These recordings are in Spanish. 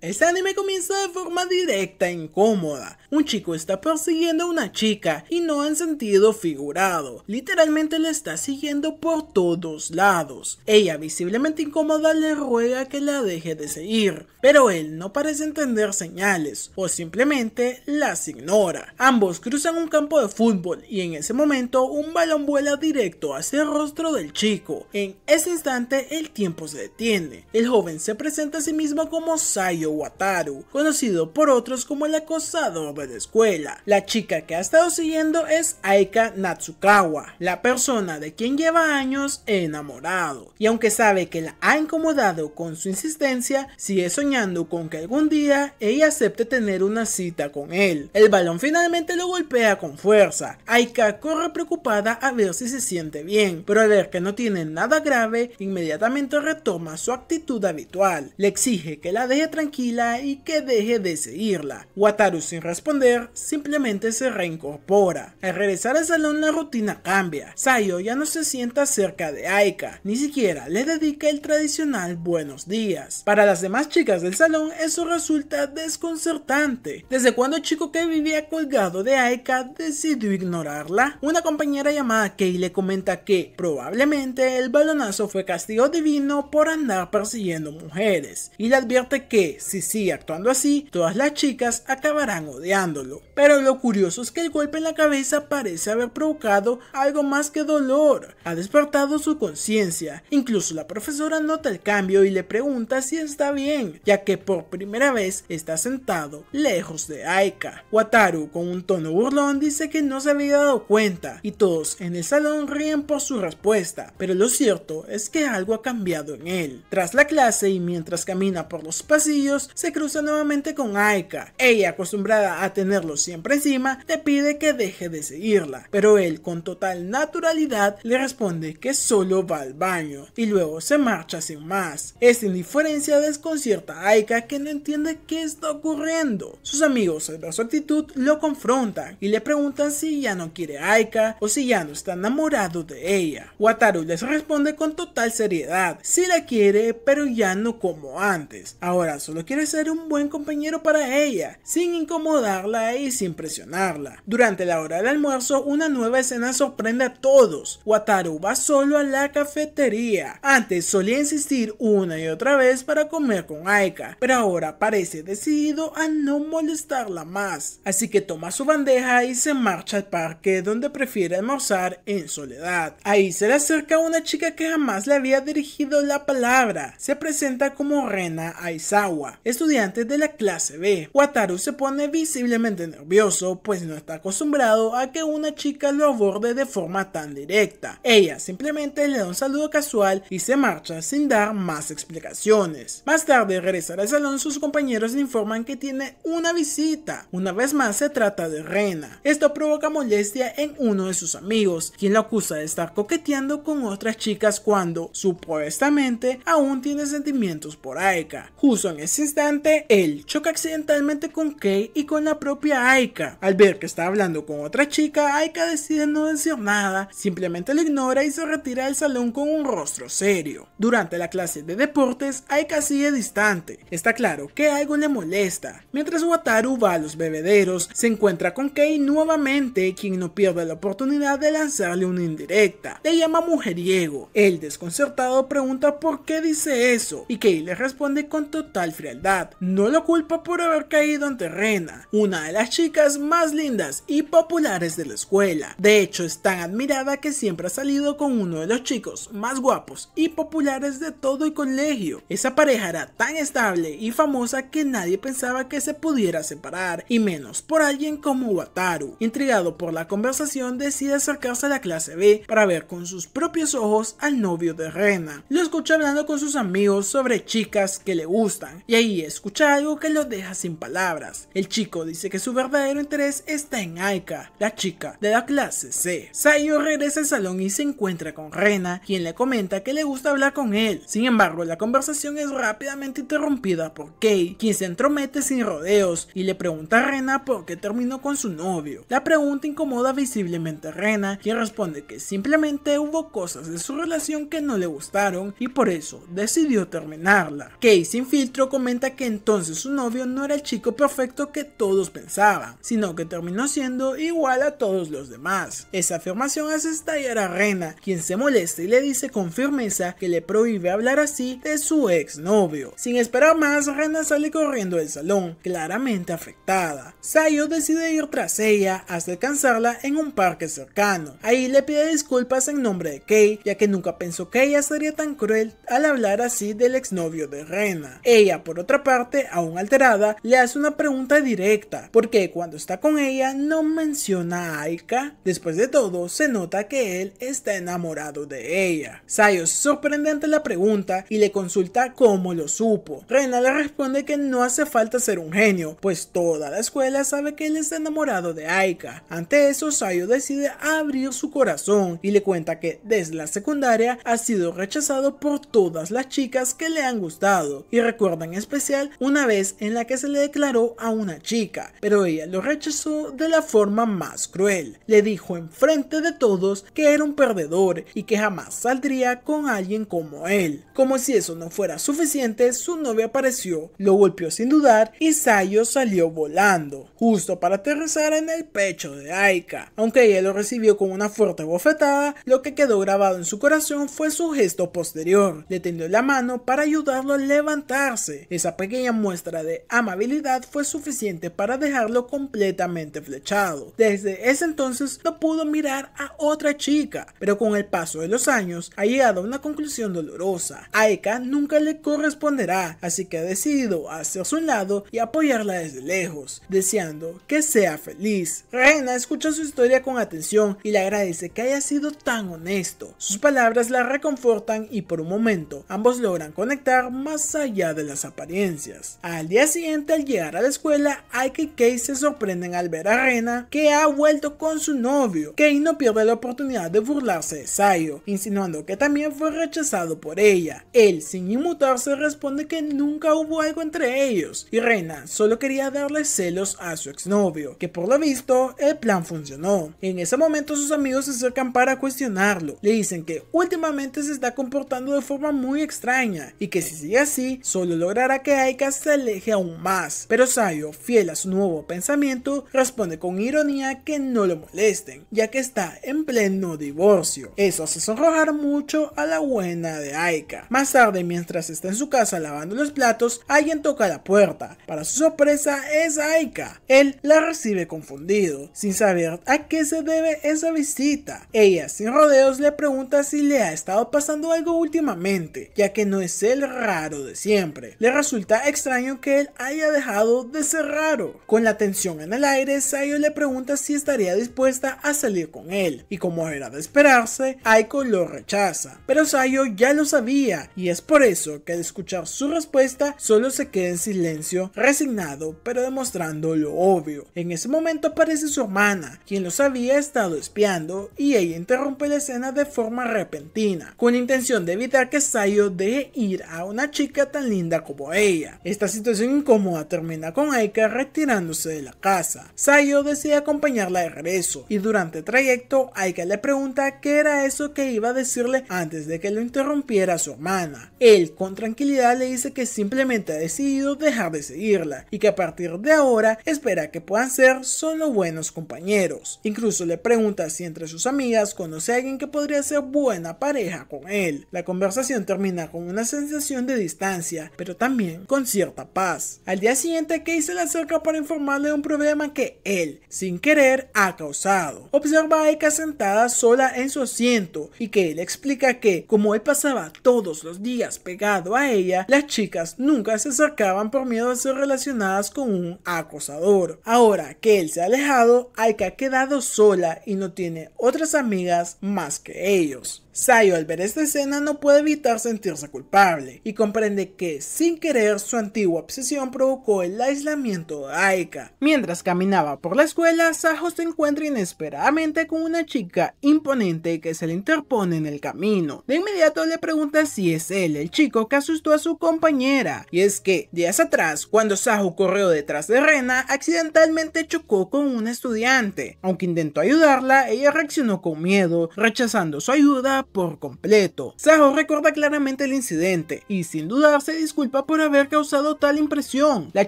Este anime comienza de forma directa e incómoda. Un chico está persiguiendo a una chica y no en sentido figurado. Literalmente la está siguiendo por todos lados. Ella, visiblemente incómoda, le ruega que la deje de seguir, pero él no parece entender señales o simplemente las ignora. Ambos cruzan un campo de fútbol y en ese momento un balón vuela directo hacia el rostro del chico. En ese instante el tiempo se detiene. El joven se presenta a sí mismo como Sayo Wataru, conocido por otros como el acosador de la escuela. La chica que ha estado siguiendo es Aika Natsukawa, la persona de quien lleva años enamorado, y aunque sabe que la ha incomodado con su insistencia, sigue soñando con que algún día ella acepte tener una cita con él. El balón finalmente lo golpea con fuerza. Aika corre preocupada a ver si se siente bien, pero al ver que no tiene nada grave, inmediatamente retoma su actitud habitual. Le exige que la deje tranquila y que deje de seguirla. Wataru, sin responder, simplemente se reincorpora. Al regresar al salón, la rutina cambia. Sayo ya no se sienta cerca de Aika, ni siquiera le dedica el tradicional buenos días. Para las demás chicas del salón, eso resulta desconcertante. ¿Desde cuando el chico que vivía colgado de Aika decidió ignorarla? Una compañera llamada Kei le comenta que probablemente el balonazo fue castigo divino por andar persiguiendo mujeres, y le advierte que si sigue actuando así, todas las chicas acabarán odiándolo. Pero lo curioso es que el golpe en la cabeza parece haber provocado algo más que dolor. Ha despertado su conciencia. Incluso la profesora nota el cambio y le pregunta si está bien, ya que por primera vez está sentado lejos de Aika. Wataru, con un tono burlón, dice que no se había dado cuenta, y todos en el salón ríen por su respuesta, pero lo cierto es que algo ha cambiado en él. Tras la clase y mientras camina por los pasillos, se cruza nuevamente con Aika. Ella, acostumbrada a tenerlo siempre encima, le pide que deje de seguirla, pero él, con total naturalidad, le responde que solo va al baño y luego se marcha sin más. Esta indiferencia desconcierta a Aika, que no entiende qué está ocurriendo. Sus amigos, al ver su actitud, lo confrontan y le preguntan si ya no quiere a Aika o si ya no está enamorado de ella. Wataru les responde con total seriedad: sí la quiere, pero ya no como antes. Ahora solo quiere ser un buen compañero para ella, sin incomodarla y sin presionarla. Durante la hora del almuerzo, una nueva escena sorprende a todos. Wataru va solo a la cafetería. Antes solía insistir una y otra vez para comer con Aika, pero ahora parece decidido a no molestarla más. Así que toma su bandeja y se marcha al parque, donde prefiere almorzar en soledad. Ahí se le acerca una chica que jamás le había dirigido la palabra. Se presenta como Rena Aizawa, estudiante de la clase B. Wataru se pone visiblemente nervioso, pues no está acostumbrado a que una chica lo aborde de forma tan directa. Ella simplemente le da un saludo casual y se marcha sin dar más explicaciones. Más tarde, al regresar al salón, sus compañeros le informan que tiene una visita. Una vez más se trata de Rena. Esto provoca molestia en uno de sus amigos, quien lo acusa de estar coqueteando con otras chicas cuando, supuestamente, aún tiene sentimientos por Aika. Justo en ese instante, él choca accidentalmente con Kei y con la propia Aika. Al ver que está hablando con otra chica, Aika decide no decir nada, simplemente lo ignora y se retira del salón con un rostro serio. Durante la clase de deportes, Aika sigue distante. Está claro que algo le molesta. Mientras Wataru va a los bebederos, se encuentra con Kei nuevamente, quien no pierde la oportunidad de lanzarle una indirecta. Le llama mujeriego. El desconcertado pregunta por qué dice eso, y Kei le responde con total frialdad. No lo culpa por haber caído ante Rena, una de las chicas más lindas y populares de la escuela. De hecho, es tan admirada que siempre ha salido con uno de los chicos más guapos y populares de todo el colegio. Esa pareja era tan estable y famosa que nadie pensaba que se pudiera separar, y menos por alguien como Wataru. Intrigado por la conversación, decide acercarse a la clase B para ver con sus propios ojos al novio de Rena. Lo escucha hablando con sus amigos sobre chicas que le gustan, y ahí escucha algo que lo deja sin palabras. El chico dice que su verdadero interés está en Aika, la chica de la clase C. Sayo regresa al salón y se encuentra con Rena, quien le comenta que le gusta hablar con él. Sin embargo, la conversación es rápidamente interrumpida por Kei, quien se entromete sin rodeos y le pregunta a Rena por qué terminó con su novio. La pregunta incomoda visiblemente a Rena, quien responde que simplemente hubo cosas de su relación que no le gustaron y por eso decidió terminarla. Kei sin filtro comenta que entonces su novio no era el chico perfecto que todos pensaban, sino que terminó siendo igual a todos los demás. Esa afirmación hace estallar a Rena, quien se molesta y le dice con firmeza que le prohíbe hablar así de su exnovio. Sin esperar más, Rena sale corriendo del salón, claramente afectada. Sayo decide ir tras ella hasta alcanzarla en un parque cercano. Ahí le pide disculpas en nombre de Kei, ya que nunca pensó que ella sería tan cruel al hablar así del exnovio de Rena. Ella, por otra parte, aún alterada, le hace una pregunta directa, porque cuando está con ella no menciona a Aika. Después de todo, se nota que él está enamorado de ella. Sayo se sorprende ante la pregunta y le consulta cómo lo supo. Rena le responde que no hace falta ser un genio, pues toda la escuela sabe que él está enamorado de Aika. Ante eso, Sayo decide abrir su corazón y le cuenta que desde la secundaria ha sido rechazado por todas las chicas que le han gustado, y recuerda en especial una vez en la que se le declaró a una chica, pero ella lo rechazó de la forma más cruel. Le dijo enfrente de todos que era un perdedor y que jamás saldría con alguien como él. Como si eso no fuera suficiente, su novia apareció, lo golpeó sin dudar y Sayo salió volando, justo para aterrizar en el pecho de Aika. Aunque ella lo recibió con una fuerte bofetada, lo que quedó grabado en su corazón fue su gesto posterior. Le tendió la mano para ayudarlo a levantarse. Esa pequeña muestra de amabilidad fue suficiente para dejarlo completamente flechado. Desde ese entonces no pudo mirar a otra chica, pero con el paso de los años ha llegado a una conclusión dolorosa. Aika nunca le corresponderá, así que ha decidido hacerse a un lado y apoyarla desde lejos, deseando que sea feliz. Rena escucha su historia con atención y le agradece que haya sido tan honesto. Sus palabras la reconfortan y por un momento ambos logran conectar más allá de las apariencias. Al día siguiente, al llegar a la escuela, Aika y Kei se sorprenden al ver a Rena, que ha vuelto con su novio. Kei no pierde la oportunidad de burlarse de Sayo, insinuando que también fue rechazado por ella. Él, sin inmutarse, responde que nunca hubo algo entre ellos y Rena solo quería darle celos a su exnovio, que por lo visto el plan funcionó. En ese momento sus amigos se acercan para cuestionarlo. Le dicen que últimamente se está comportando de forma muy extraña y que si sigue así solo logrará que Aika se aleje aún más. Pero Sayo, fiel a su nuevo pensamiento, responde con ironía que no lo molesten, ya que está en pleno divorcio. Eso hace sonrojar mucho a la buena de Aika. Más tarde, mientras está en su casa lavando los platos, alguien toca la puerta. Para su sorpresa es Aika. Él la recibe confundido, sin saber a qué se debe esa visita. Ella, sin rodeos, le pregunta si le ha estado pasando algo últimamente, ya que no es el raro de siempre. Le resulta extraño que él haya dejado de ser raro. Con la tensión en el aire, Sayo le pregunta si estaría dispuesta a salir con él, y como era de esperarse, Aiko lo rechaza. Pero Sayo ya lo sabía, y es por eso que al escuchar su respuesta solo se queda en silencio, resignado, pero demostrando lo obvio. En ese momento aparece su hermana, quien los había estado espiando, y ella interrumpe la escena de forma repentina, con la intención de evitar que Sayo deje ir a una chica tan linda como ella. Esta situación incómoda termina con Aika retirándose de la casa. Sayo decide acompañarla de regreso, y durante el trayecto Aika le pregunta qué era eso que iba a decirle antes de que lo interrumpiera su hermana. Él, con tranquilidad, le dice que simplemente ha decidido dejar de seguirla, y que a partir de ahora espera que puedan ser solo buenos compañeros. Incluso le pregunta si entre sus amigas conoce a alguien que podría ser buena pareja con él. La conversación termina con una sensación de distancia, pero también con cierta paz. Al día siguiente, Kei se le acerca para informarle de un problema que él, sin querer, ha causado. Observa a Aika sentada sola en su asiento y que él explica que, como él pasaba todos los días pegado a ella, las chicas nunca se acercaban por miedo a ser relacionadas con un acosador. Ahora que él se ha alejado, Aika ha quedado sola y no tiene otras amigas más que ellos. Sayo al ver esta escena no puede evitar sentirse culpable y comprende que sin querer su antigua obsesión provocó el aislamiento de Aika. Mientras caminaba por la escuela, Sajo se encuentra inesperadamente con una chica imponente que se le interpone en el camino. De inmediato le pregunta si es él el chico que asustó a su compañera, y es que días atrás, cuando Sajo corrió detrás de Rena, accidentalmente chocó con una estudiante. Aunque intentó ayudarla, ella reaccionó con miedo, rechazando su ayuda por completo. Sajo recuerda claramente el incidente y sin dudar se disculpa por haber causado tal impresión. La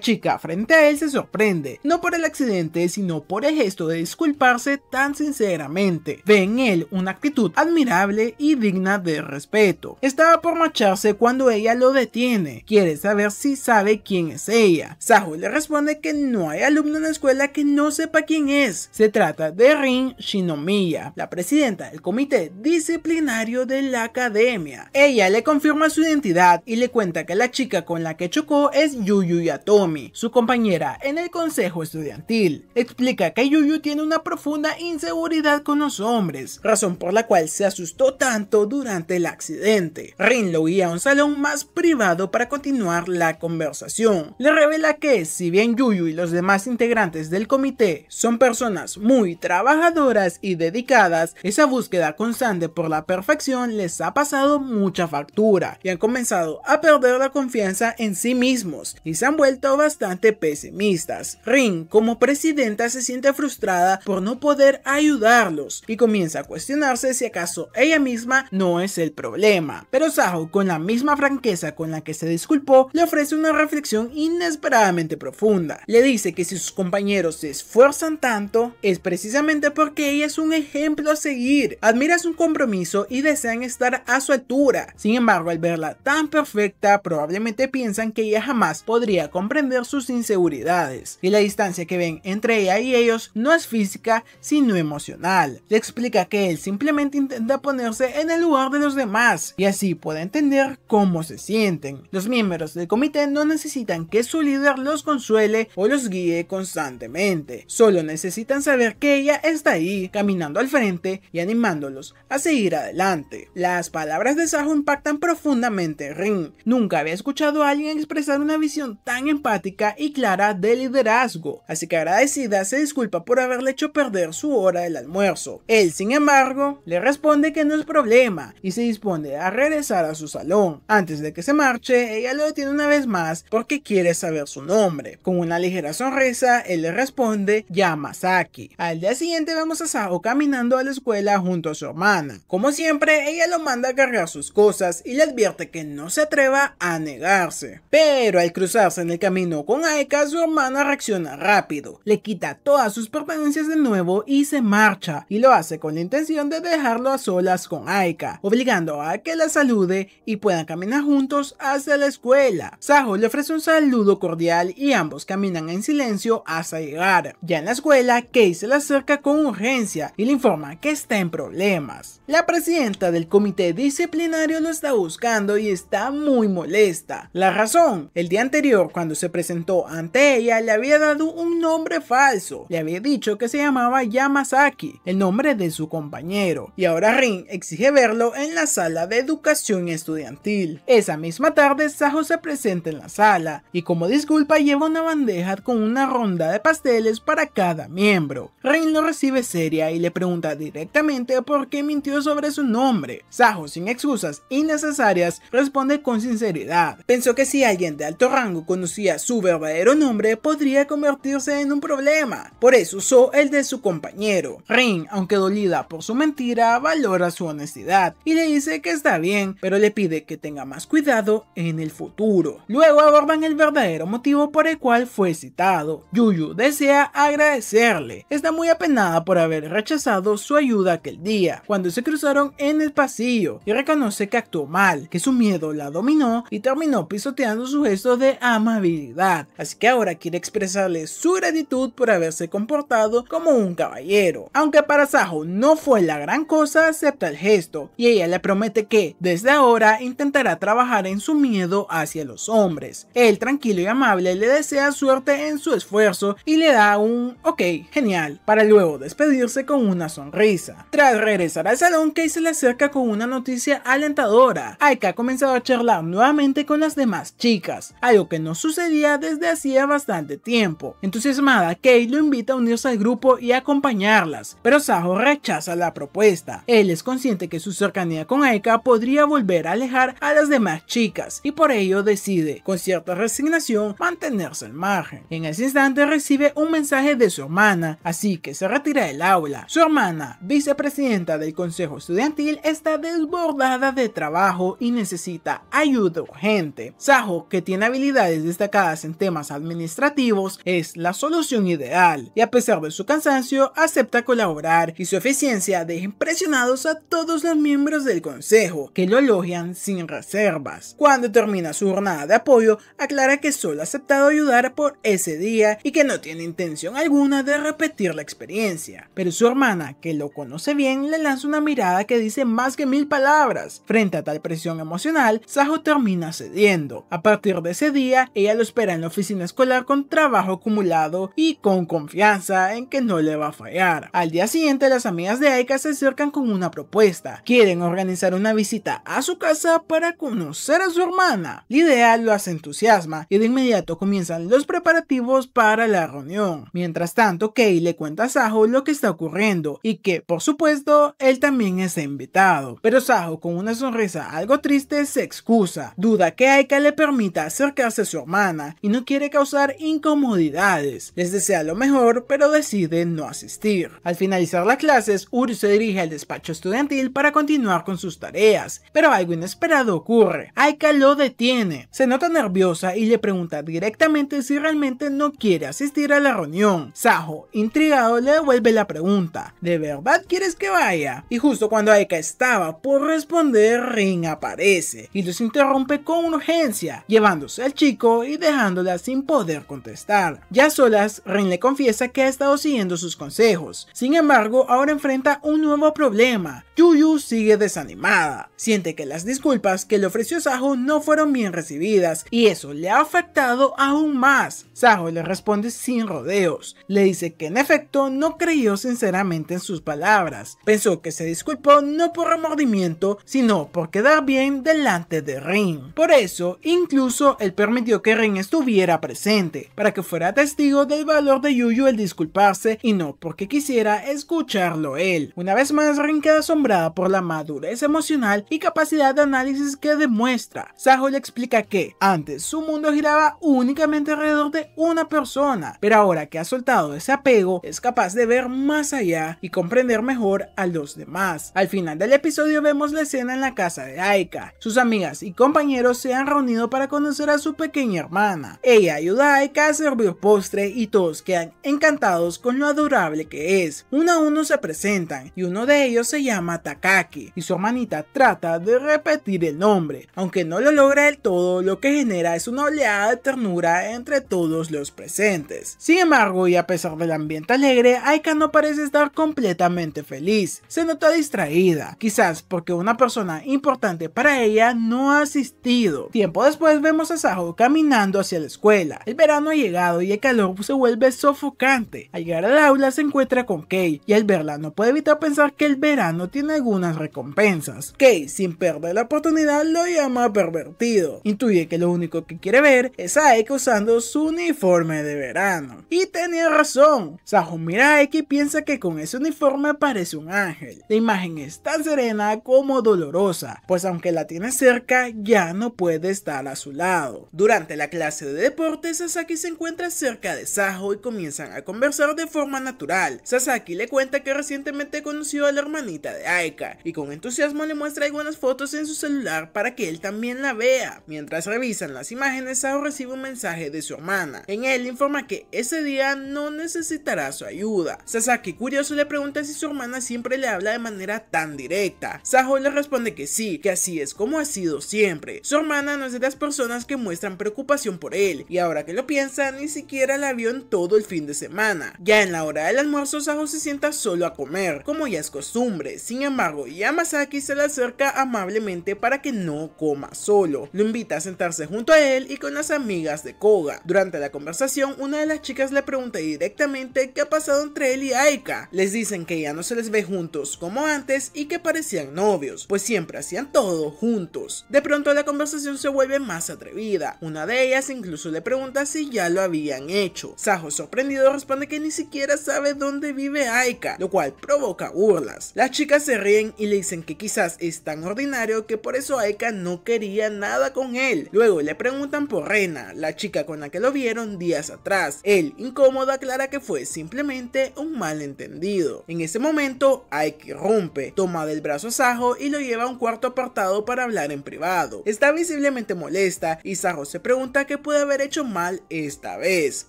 chica frente a él se sorprende, no por el accidente sino por el gesto de disculparse tan sinceramente. Ve en él una actitud admirable y digna de respeto. Estaba por marcharse cuando ella lo detiene. Quiere saber si sabe quién es ella. Sajo le responde que no hay alumno en la escuela que no sepa quién es. Se trata de Rin Shinomiya, la presidenta del comité disciplinario de la academia. Ella le confirma su identidad y le cuenta que la chica con la que chocó es Yuyu Yatomi, su compañera en el consejo estudiantil. Explica que Yuyu tiene una profunda inseguridad con los hombres, razón por la cual se asustó tanto durante el accidente. Rin lo guía a un salón más privado para continuar la conversación. Le revela que, si bien Yuyu y los demás integrantes del comité son personas muy trabajadoras y dedicadas, esa búsqueda constante por la perfección les ha pasado mucha factura y han comenzado a perder la confianza en sí mismos y se han vuelto bastante pesimistas. Rin, como presidenta, se siente frustrada por no poder ayudarlos y comienza a cuestionarse si acaso ella misma no es el problema. Pero Sajo, con la misma franqueza con la que se disculpó, le ofrece una reflexión inesperadamente profunda. Le dice que si sus compañeros se esfuerzan tanto es precisamente porque ella es un ejemplo a seguir. Admira su compromiso y desean estar a su altura. Sin embargo, al verla tan perfecta, probablemente piensan que ella jamás podría comprender sus inseguridades, y la distancia que ven entre ella y ellos no es física sino emocional. Le explica que él simplemente intenta ponerse en el lugar de los demás y así puede entender cómo se sienten. Los miembros del comité no necesitan que su líder los consuele o los guíe constantemente, solo necesitan saber que ella está ahí, caminando al frente y animándolos a seguir adelante. Las palabras de Sajo impactan profundamente a Rin. Nunca había escuchado a alguien expresar una visión tan empática y clara de liderazgo, así que agradecida se disculpa por haberle hecho perder su hora del almuerzo. Él, sin embargo, le responde que no es problema y se dispone a regresar a su salón. Antes de que se marche, ella lo detiene una vez más porque quiere saber su nombre. Con una ligera sonrisa, él le responde Yamasaki. Al día siguiente vemos a Sajo caminando a la escuela junto a su hermana. Como siempre, ella lo manda a cargar sus cosas y le advierte que no se atreva a negarse. Pero al cruzarse en el camino con Aika, su hermana reacciona rápido, le quita todas sus pertenencias de nuevo y se marcha, y lo hace con la intención de dejarlo a solas con Aika, obligando a que la salude y puedan caminar juntos hacia la escuela. Sajo le ofrece un saludo cordial y ambos caminan en silencio hasta llegar. Ya en la escuela, Kei se le acerca con urgencia y le informa que está en problemas. La presidenta del comité disciplinario lo está buscando y está muy molesta. La razón: el día anterior, cuando se presentó ante ella, le había dado un nombre falso. Le había dicho que se llamaba Yamasaki, el nombre de su compañero, y ahora Rin exige verlo en la sala de educación estudiantil. Esa misma tarde, Sajo se presenta en la sala y como disculpa lleva una bandeja con una ronda de pasteles para cada miembro. Rin lo recibe seria y le pregunta directamente por qué mintió sobre su nombre. Sajo, sin excusas innecesarias, responde con sinceridad. Pensó que si alguien de alto rango conocía su verdadero nombre, podría convertirse en un problema. Por eso usó el de su compañero. Rin, aunque dolida por su mentira, valora su honestidad y le dice que está bien, pero le pide que tenga más cuidado en el futuro. Luego abordan el verdadero motivo por el cual fue citado. Yuyu desea agradecerle. Está muy apenada por haber rechazado su ayuda aquel día, cuando se cruzaron en el pasillo, y reconoce que actuó mal, que su miedo la dominó y terminó pisoteando su gesto de amabilidad. Así que ahora quiere expresarle su gratitud por haberse comportado como un caballero. Aunque para Sajo no fue la gran cosa, acepta el gesto y ella le promete que desde ahora intentará trabajar en su miedo hacia los hombres. Él, tranquilo y amable, le desea suerte en su esfuerzo y le da un ok, genial, para luego despedirse con una sonrisa. Tras regresar al salón, Kei se le acerca con una noticia alentadora. Aika ha comenzado a charlar nuevamente con las demás chicas, algo que no sucedía desde hacía bastante tiempo. Entusiasmada, Kei lo invita a unirse al grupo y a acompañarlas, pero Saho rechaza la propuesta. Él es consciente que su cercanía con Aika podría volver a alejar a las demás chicas y por ello decide, con cierta resignación, mantenerse al margen. En ese instante recibe un mensaje de su hermana, así que se retira del aula. Su hermana, vicepresidenta del consejo estudiantil, está desbordada de trabajo y necesita ayuda urgente. Saho, que tiene habilidades destacadas en temas administrativos, es la solución ideal y a pesar de su cansancio acepta colaborar y su eficiencia deja impresionados a todos los miembros del consejo, que lo elogian sin reservas. Cuando termina su jornada de apoyo, aclara que solo ha aceptado ayudar por ese día y que no tiene intención alguna de repetir la experiencia. Pero su hermana, que lo conoce bien, le lanza una mirada que dice más que 1000 palabras. Frente a tal presión emocional, Saho termina cediendo. A partir de ese día, ella lo espera en la oficina escolar con trabajo acumulado y con confianza en que no le va a fallar. Al día siguiente, las amigas de Aika se acercan con una propuesta. Quieren organizar una visita a su casa para conocer a su hermana. La idea los entusiasma y de inmediato comienzan los preparativos para la reunión. Mientras tanto, Kei le cuenta a Saho lo que está ocurriendo y que, por supuesto, él también está invitado. Pero Saho, con una sonrisa algo triste, se excusa. Duda que Aika le permita acercarse a su hermana y no quiere causar incomodidades. Les desea lo mejor, pero decide no asistir. Al finalizar las clases, Uri se dirige al despacho estudiantil para continuar con sus tareas, pero algo inesperado ocurre. Aika lo detiene. Se nota nerviosa y le pregunta directamente si realmente no quiere asistir a la reunión. Saho, intrigado, le devuelve la pregunta. ¿De verdad quieres que vaya? Y justo cuando Aika estaba por responder, Rin aparece y los interrumpe con urgencia, llevándose al chico y dejándola sin poder contestar. Ya a solas, Rin le confiesa que ha estado siguiendo sus consejos. Sin embargo, ahora enfrenta un nuevo problema. Yuyu sigue desanimada. Siente que las disculpas que le ofreció Saho no fueron bien recibidas y eso le ha afectado aún más. Saho le responde sin rodeos. Le dice que en efecto no creyó sinceramente en sus palabras. Pensó que se disculpó no por remordimiento, sino por quedar bien delante de Rin. Por eso, incluso él permitió que Rin estuviera presente, para que fuera testigo del valor de Yuyu el disculparse y no porque quisiera escucharlo él. Una vez más, Rin queda asombrada por la madurez emocional y capacidad de análisis que demuestra. Saho le explica que antes su mundo giraba únicamente alrededor de una persona, pero ahora que ha soltado ese apego, es capaz de ver más allá y comprender mejor a los demás. Al final del episodio vemos la escena en la casa de Aika. Sus amigas y compañeros se han reunido para conocer a su pequeña hermana. Ella ayuda a Aika a servir postre y todos quedan encantados con lo adorable que es. Uno a uno se presentan y uno de ellos se llama Takaki y su hermanita trata de repetir el nombre, aunque no lo logra del todo, lo que genera es una oleada de ternura entre todos los presentes. Sin embargo, y a pesar del ambiente alegre, Aika no parece estar completamente feliz. Se nota distraída, quizás porque una persona importante para ella no ha asistido. Tiempo después vemos a Saho caminando hacia la escuela. El verano ha llegado y el calor se vuelve sofocante. Al llegar al aula se encuentra con Kei y al verla no puede evitar pensar que el verano tiene algunas recompensas. Kei, sin perder la oportunidad, lo llama pervertido. Intuye que lo único que quiere ver es a Aika usando su uniforme de verano. Y tenía razón. Saho mira a Aika y piensa que con ese uniforme parece un ángel. La imagen es tan serena como dolorosa, pues aunque la tiene cerca, ya no puede estar a su lado. Durante la clase de deportes, Sasaki se encuentra cerca de Saho y comienzan a conversar de forma natural. Sasaki le cuenta que recientemente conoció a la hermanita de Aika y con entusiasmo le muestra algunas fotos en su celular para que él también la vea. Mientras revisan las imágenes, Saho recibe un mensaje de su hermana. En él informa que ese día no necesitará su ayuda. Sasaki, curioso, le pregunta si su hermana siempre le habla de manera tan directa. Saho le responde que sí, que así es como ha sido siempre. Su hermana no es de las personas que muestran preocupación por él y ahora que lo piensa, ni siquiera la vio en todo el fin de semana. Ya en la hora del almuerzo, Saho se sienta solo a comer, como ya es costumbre. Sin embargo, Yamasaki se le acerca amablemente para que no coma solo. Lo invita a sentarse junto a él y con las amigas de Koga. Durante la conversación, una de las chicas le pregunta directamente qué ha pasado entre él y Aika. Les dicen que ya no se les ve juntos como antes estudiantes y que parecían novios, pues siempre hacían todo juntos. De pronto la conversación se vuelve más atrevida. Una de ellas incluso le pregunta si ya lo habían hecho. Sajo, sorprendido, responde que ni siquiera sabe dónde vive Aika, lo cual provoca burlas. Las chicas se ríen y le dicen que quizás es tan ordinario que por eso Aika no quería nada con él. Luego le preguntan por Rena, la chica con la que lo vieron días atrás. Él, incómodo, aclara que fue simplemente un malentendido. En ese momento, Aika irrumpe, toma del brazo a Sajo y lo lleva a un cuarto apartado para hablar en privado. Está visiblemente molesta y Sajo se pregunta qué puede haber hecho mal esta vez.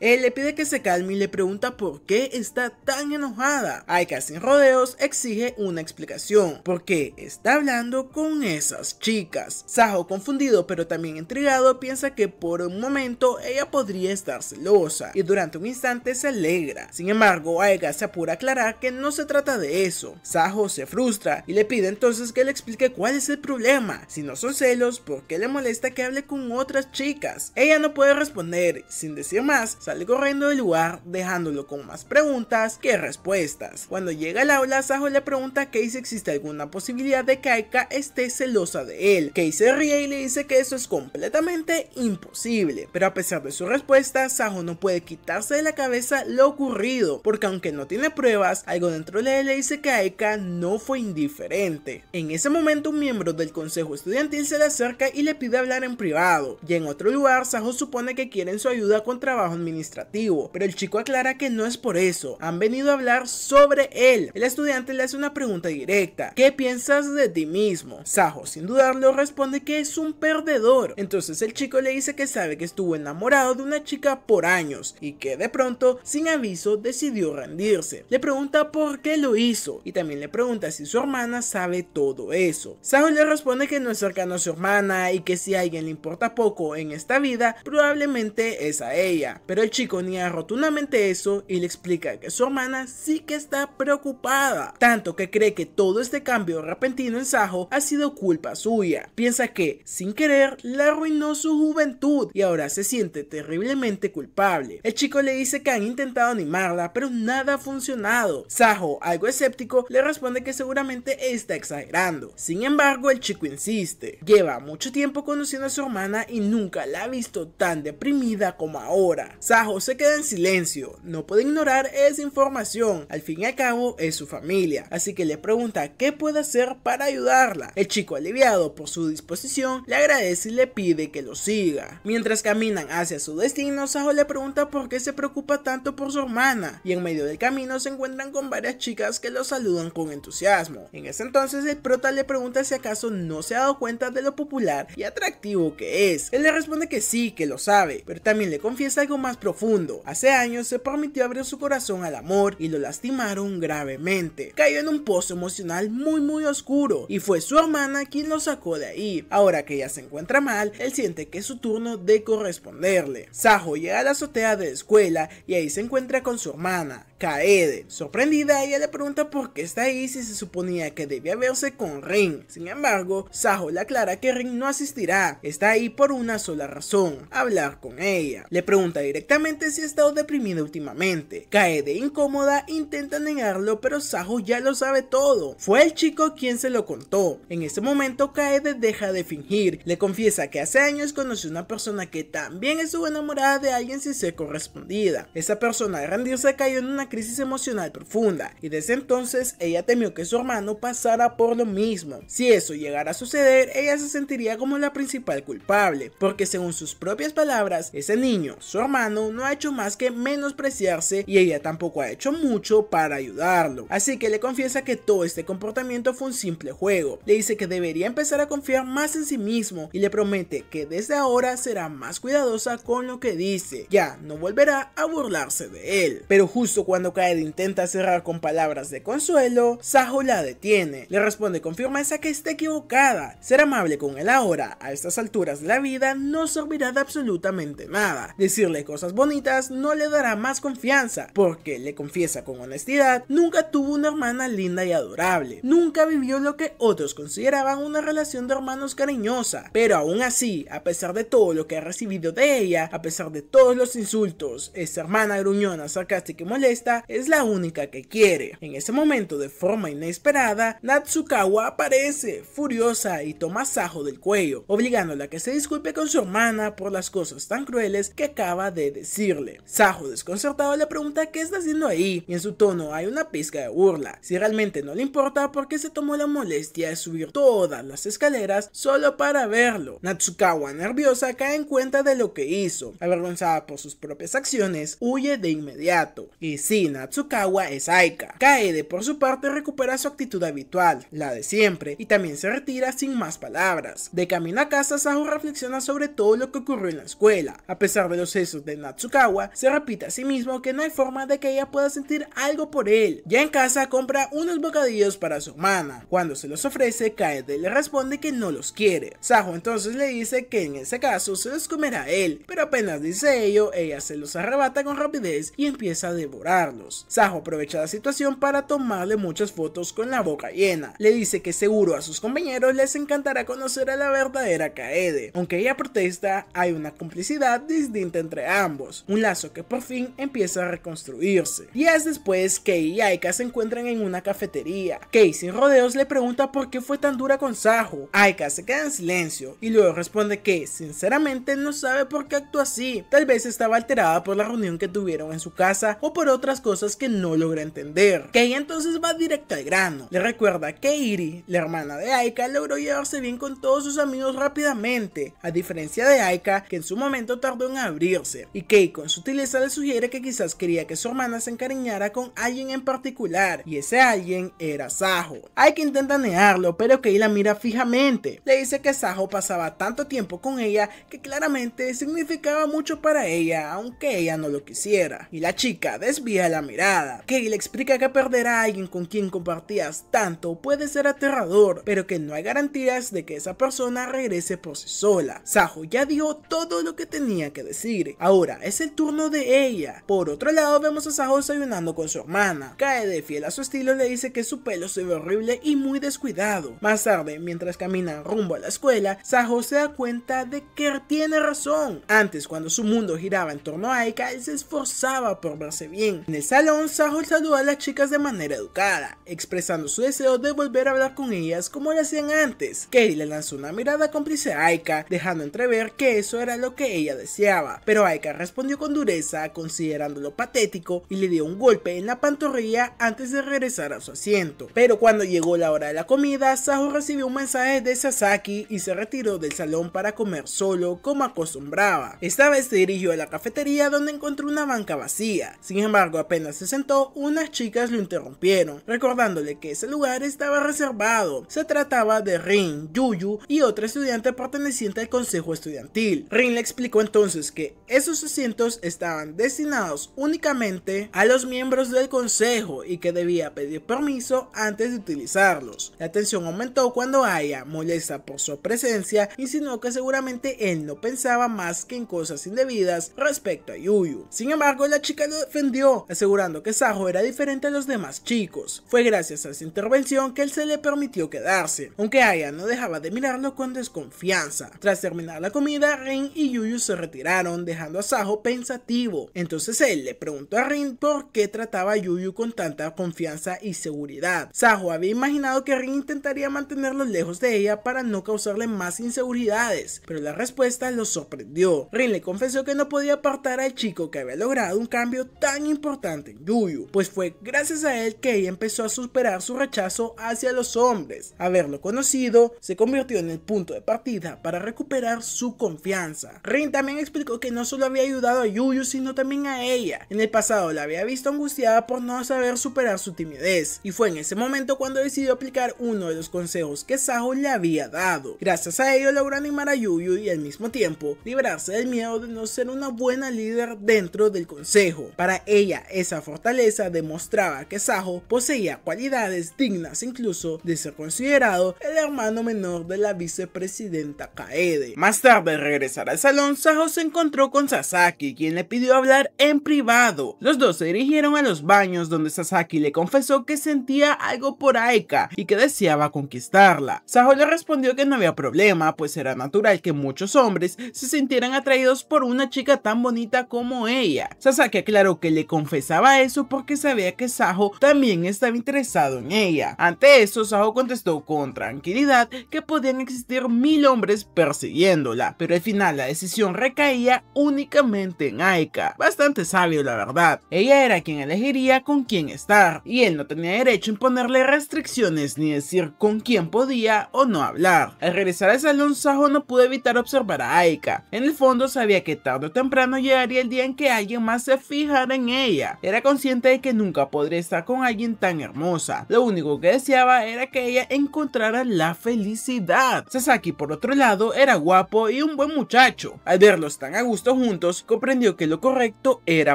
Él le pide que se calme y le pregunta por qué está tan enojada. Aika, sin rodeos, exige una explicación. ¿Por qué está hablando con esas chicas? Sajo, confundido pero también intrigado, piensa que por un momento ella podría estar celosa y durante un instante se alegra. Sin embargo, Aika se apura a aclarar que no se trata de eso. Sajo se frustra y le pide entonces que le explique cuál es el problema. Si no son celos, ¿por qué le molesta que hable con otras chicas? Ella no puede responder. Sin decir más, sale corriendo del lugar, dejándolo con más preguntas que respuestas. Cuando llega al aula, Sajo le pregunta a Kei si existe alguna posibilidad de que Aika esté celosa de él. Kei se ríe y le dice que eso es completamente imposible, pero a pesar de su respuesta, Sajo no puede quitarse de la cabeza lo ocurrido, porque aunque no tiene pruebas, algo dentro de él le dice que Aika no fue indiferente. En ese momento, un miembro del consejo estudiantil se le acerca y le pide hablar en privado. Y en otro lugar, Sajo supone que quieren su ayuda con trabajo administrativo, pero el chico aclara que no es por eso, han venido a hablar sobre él. El estudiante le hace una pregunta directa: ¿qué piensas de ti mismo? Sajo, sin dudarlo, responde que es un perdedor. Entonces el chico le dice que sabe que estuvo enamorado de una chica por años y que de pronto, sin aviso, decidió rendirse. Le pregunta por qué lo hizo y también le pregunta si su hermana sabe todo eso. Sajo le responde que no es cercano a su hermana y que si a alguien le importa poco en esta vida, probablemente es a ella. Pero el chico niega rotundamente eso y le explica que su hermana sí que está preocupada, tanto que cree que todo este cambio repentino en Sajo ha sido culpa suya. Piensa que, sin querer, le arruinó su juventud y ahora se siente terriblemente culpable. El chico le dice que han intentado animarla, pero nada ha funcionado. Sajo, algo escéptico, le responde que seguramente está exagerando. Sin embargo, el chico insiste. Lleva mucho tiempo conociendo a su hermana y nunca la ha visto tan deprimida como ahora. Sajo se queda en silencio, no puede ignorar esa información. Al fin y al cabo, es su familia, así que le pregunta qué puede hacer para ayudarla. El chico, aliviado por su disposición, le agradece y le pide que lo siga. Mientras caminan hacia su destino, Sajo le pregunta por qué se preocupa tanto por su hermana, y en medio del camino se encuentran con varias chicas que lo saludan con entusiasmo. En ese entonces el prota le pregunta si acaso no se ha dado cuenta de lo popular y atractivo que es. Él le responde que sí, que lo sabe, pero también le confiesa algo más profundo. Hace años se permitió abrir su corazón al amor y lo lastimaron gravemente. Cayó en un pozo emocional muy oscuro y fue su hermana quien lo sacó de ahí. Ahora que ella se encuentra mal, él siente que es su turno de corresponderle. Sajo llega a la azotea de la escuela y ahí se encuentra con su hermana, Kaede. Sorprendida, ella le pregunta por qué está ahí si se suponía que debía verse con Rin. Sin embargo, Sajo le aclara que Rin no asistirá, está ahí por una sola razón: hablar con ella. Le pregunta directamente si ha estado deprimida últimamente. Kaede, incómoda, intenta negarlo, pero Sajo ya lo sabe todo. Fue el chico quien se lo contó. En ese momento, Kaede deja de fingir, le confiesa que hace años conoció a una persona que también estuvo enamorada de alguien sin ser correspondida. Esa persona, al rendirse, cayó en una crisis emocional profunda y desde entonces ella temió que su hermano pasara por lo mismo. Si eso llegara a suceder, ella se sentiría como la principal culpable, porque según sus propias palabras, ese niño, su hermano, no ha hecho más que menospreciarse y ella tampoco ha hecho mucho para ayudarlo. Así que le confiesa que todo este comportamiento fue un simple juego. Le dice que debería empezar a confiar más en sí mismo y le promete que desde ahora será más cuidadosa con lo que dice. Ya no volverá a burlarse de él. Pero justo cuando Kaede intenta cerrar con palabras de consuelo, Sajo la detiene. Le responde con firmeza que está equivocada. Ser amable con él ahora, a estas alturas de la vida, no servirá de absolutamente nada. Decirle cosas bonitas no le dará más confianza, porque, le confiesa con honestidad, nunca tuvo una hermana linda y adorable. Nunca vivió lo que otros consideraban una relación de hermanos cariñosa. Pero aún así, a pesar de todo lo que ha recibido de ella, a pesar de todos los insultos, esa hermana gruñona, sarcástica y molesta es la única que quiere. En ese momento, de forma inesperada, Desesperada, Natsukawa aparece, furiosa, y toma a Saho del cuello, obligándola a que se disculpe con su hermana por las cosas tan crueles que acaba de decirle. Saho, desconcertado, le pregunta qué está haciendo ahí, y en su tono hay una pizca de burla. Si realmente no le importa por qué se tomó la molestia de subir todas las escaleras solo para verlo. Natsukawa, nerviosa, cae en cuenta de lo que hizo. Avergonzada por sus propias acciones, huye de inmediato. Y sí, Natsukawa es Aika. Kaede, por su parte, recupera su actitud habitual, la de siempre, y también se retira sin más palabras. De camino a casa, Saho reflexiona sobre todo lo que ocurrió en la escuela. A pesar de los celos de Natsukawa, se repite a sí mismo que no hay forma de que ella pueda sentir algo por él. Ya en casa, compra unos bocadillos para su hermana. Cuando se los ofrece, Kaede le responde que no los quiere. Saho entonces le dice que en ese caso se los comerá él, pero apenas dice ello, ella se los arrebata con rapidez y empieza a devorarlos. Saho aprovecha la situación para tomarle muchas fotos con la boca llena. Le dice que seguro a sus compañeros les encantará conocer a la verdadera Kaede. Aunque ella protesta, hay una complicidad distinta entre ambos, un lazo que por fin empieza a reconstruirse. Días después, Kei y Aika se encuentran en una cafetería. Kei, sin rodeos, le pregunta por qué fue tan dura con Saho. Aika se queda en silencio y luego responde que sinceramente no sabe por qué actúa así. Tal vez estaba alterada por la reunión que tuvieron en su casa o por otras cosas que no logra entender. Kei entonces va directo al grano. Le recuerda que Iri, la hermana de Aika, logró llevarse bien con todos sus amigos rápidamente, a diferencia de Aika, que en su momento tardó en abrirse. Y Kei con sutileza le sugiere que quizás quería que su hermana se encariñara con alguien en particular, y ese alguien era Saho. Aika intenta negarlo, pero Kei la mira fijamente. Le dice que Saho pasaba tanto tiempo con ella que claramente significaba mucho para ella, aunque ella no lo quisiera. Y la chica desvía la mirada. Kei le explica que perder a alguien con quien compartías tanto puede ser aterrador, pero que no hay garantías de que esa persona regrese por sí sola. Saho ya dijo todo lo que tenía que decir. Ahora es el turno de ella. Por otro lado, vemos a Saho desayunando con su hermana. Kaede, fiel a su estilo, le dice que su pelo se ve horrible y muy descuidado. Más tarde, mientras caminan rumbo a la escuela, Saho se da cuenta de que tiene razón. Antes, cuando su mundo giraba en torno a Aika, él se esforzaba por verse bien. En el salón, Saho saluda a las chicas de manera educada, expresando su deseo de volver a hablar con ellas como lo hacían antes. Kei le lanzó una mirada cómplice a Aika, dejando entrever que eso era lo que ella deseaba, pero Aika respondió con dureza, considerándolo patético, y le dio un golpe en la pantorrilla antes de regresar a su asiento. Pero cuando llegó la hora de la comida, Saho recibió un mensaje de Sasaki y se retiró del salón para comer solo como acostumbraba. Esta vez se dirigió a la cafetería, donde encontró una banca vacía. Sin embargo, apenas se sentó, unas chicas lo interrumpieron, recordándole que ese lugar estaba reservado. Se trataba de Rin, Yuyu y otra estudiante perteneciente al consejo estudiantil. Rin le explicó entonces que esos asientos estaban destinados únicamente a los miembros del consejo y que debía pedir permiso antes de utilizarlos. La tensión aumentó cuando Aya, molesta por su presencia, insinuó que seguramente él no pensaba más que en cosas indebidas respecto a Yuyu. Sin embargo, la chica lo defendió, asegurando que Saho era diferente a los demás chicos. Fue gracias a esa intervención que él se le permitió quedarse, aunque Aya no dejaba de mirarlo con desconfianza. Tras terminar la comida, Rin y Yuyu se retiraron, dejando a Saho pensativo. Entonces él le preguntó a Rin por qué trataba a Yuyu con tanta confianza y seguridad. Saho había imaginado que Rin intentaría mantenerlo lejos de ella para no causarle más inseguridades, pero la respuesta lo sorprendió. Rin le confesó que no podía apartar al chico que había logrado un cambio tan importante en Yuyu, pues fue gracias a él que ella empezó a superar su rechazo hacia los hombres. Haberlo conocido se convirtió en el punto de partida para recuperar su confianza. Rin también explicó que no solo había ayudado a Yuyu, sino también a ella. En el pasado la había visto angustiada por no saber superar su timidez, y fue en ese momento cuando decidió aplicar uno de los consejos que Saho le había dado. Gracias a ello logró animar a Yuyu y al mismo tiempo liberarse del miedo de no ser una buena líder dentro del consejo. Para ella, esa fortaleza demostraba que Saho poseía cualidades dignas incluso de ser considerado el hermano menor de la vicepresidenta Kaede. Más tarde, al regresar al salón, Saho se encontró con Sasaki, quien le pidió hablar en privado. Los dos se dirigieron a los baños, donde Sasaki le confesó que sentía algo por Aika y que deseaba conquistarla. Saho le respondió que no había problema, pues era natural que muchos hombres se sintieran atraídos por una chica tan bonita como ella. Sasaki aclaró que le confesaba eso porque sabía que Saho también estaba interesado interesado en ella. Ante eso, Saho contestó con tranquilidad que podían existir 1000 hombres persiguiéndola, pero al final la decisión recaía únicamente en Aika. Bastante sabio, la verdad. Ella era quien elegiría con quién estar, y él no tenía derecho a imponerle restricciones ni decir con quién podía o no hablar. Al regresar al salón, Saho no pudo evitar observar a Aika. En el fondo sabía que tarde o temprano llegaría el día en que alguien más se fijara en ella. Era consciente de que nunca podría estar con alguien tan hermosa. Lo único que deseaba era que ella encontrara la felicidad. Sasaki, por otro lado, era guapo y un buen muchacho. Al verlos tan a gusto juntos, comprendió que lo correcto era